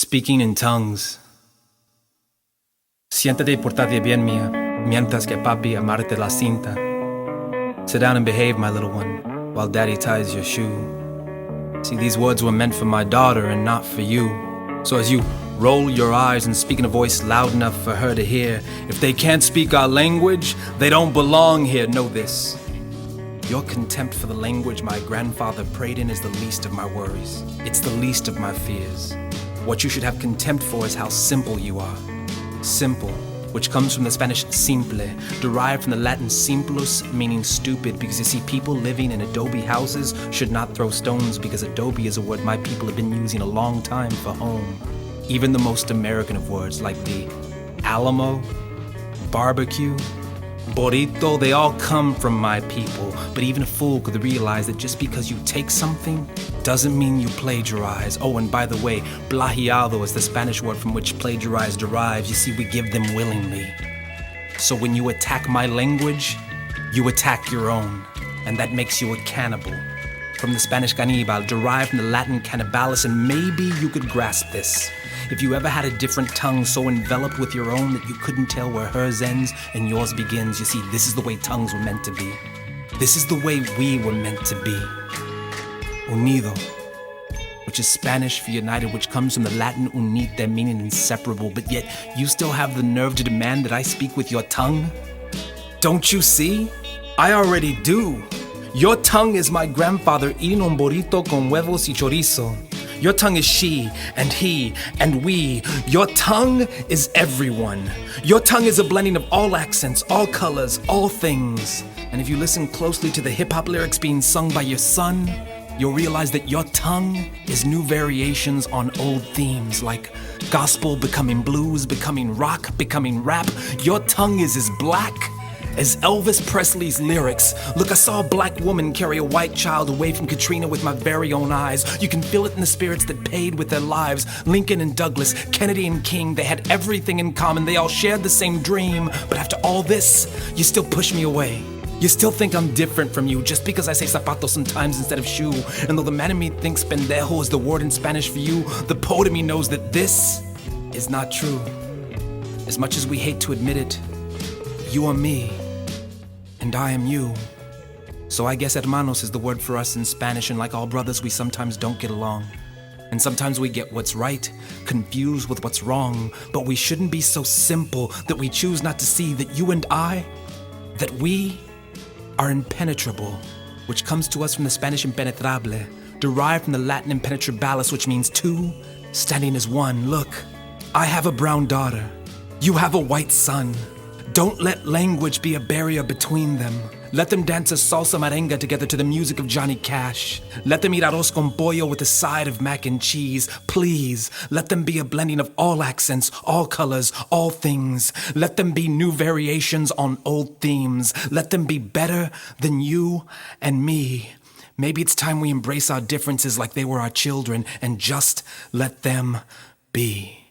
Speaking in tongues. Siéntate y pórtate bien, mía, mientras que papi amarte la cinta. Sit down and behave, my little one, while daddy ties your shoe. See, these words were meant for my daughter and not for you. So as you roll your eyes and speak in a voice loud enough for her to hear, if they can't speak our language, they don't belong here. Know this. Your contempt for the language my grandfather prayed in is the least of my worries. It's the least of my fears. What you should have contempt for is how simple you are. Simple, which comes from the Spanish simple, derived from the Latin simplus, meaning stupid, because you see, people living in adobe houses should not throw stones because adobe is a word my people have been using a long time for home. Even the most American of words, like the Alamo, barbecue, burrito, they all come from my people. But even a fool could realize that just because you take something doesn't mean you plagiarize. Oh, and by the way, plagiado is the Spanish word from which plagiarize derives. You see, we give them willingly. So when you attack my language, you attack your own. And that makes you a cannibal. From the Spanish canibal, derived from the Latin cannibalis, and maybe you could grasp this. If you ever had a different tongue so enveloped with your own that you couldn't tell where hers ends and yours begins, you see, this is the way tongues were meant to be. This is the way we were meant to be. Unido, which is Spanish for united, which comes from the Latin unite, meaning inseparable, but yet you still have the nerve to demand that I speak with your tongue? Don't you see? I already do. Your tongue is my grandfather eating un burrito con huevos y chorizo. Your tongue is she and he and we. Your tongue is everyone. Your tongue is a blending of all accents, all colors, all things. And if you listen closely to the hip-hop lyrics being sung by your son, you'll realize that your tongue is new variations on old themes, like gospel becoming blues, becoming rock, becoming rap. Your tongue is as black as Elvis Presley's lyrics. Look, I saw a black woman carry a white child away from Katrina with my very own eyes. You can feel it in the spirits that paid with their lives. Lincoln and Douglas, Kennedy and King, they had everything in common. They all shared the same dream. But after all this, you still push me away. You still think I'm different from you just because I say zapato sometimes instead of shoe. And though the man in me thinks pendejo is the word in Spanish for you, the poet in me knows that this is not true. As much as we hate to admit it, you are me, and I am you. So I guess hermanos is the word for us in Spanish, and like all brothers, we sometimes don't get along. And sometimes we get what's right confused with what's wrong, but we shouldn't be so simple that we choose not to see that you and I, that we are impenetrable, which comes to us from the Spanish impenetrable, derived from the Latin impenetrabalis, which means two standing as one. Look, I have a brown daughter. You have a white son. Don't let language be a barrier between them. Let them dance a salsa merengue together to the music of Johnny Cash. Let them eat arroz con pollo with a side of mac and cheese. Please, let them be a blending of all accents, all colors, all things. Let them be new variations on old themes. Let them be better than you and me. Maybe it's time we embrace our differences like they were our children and just let them be.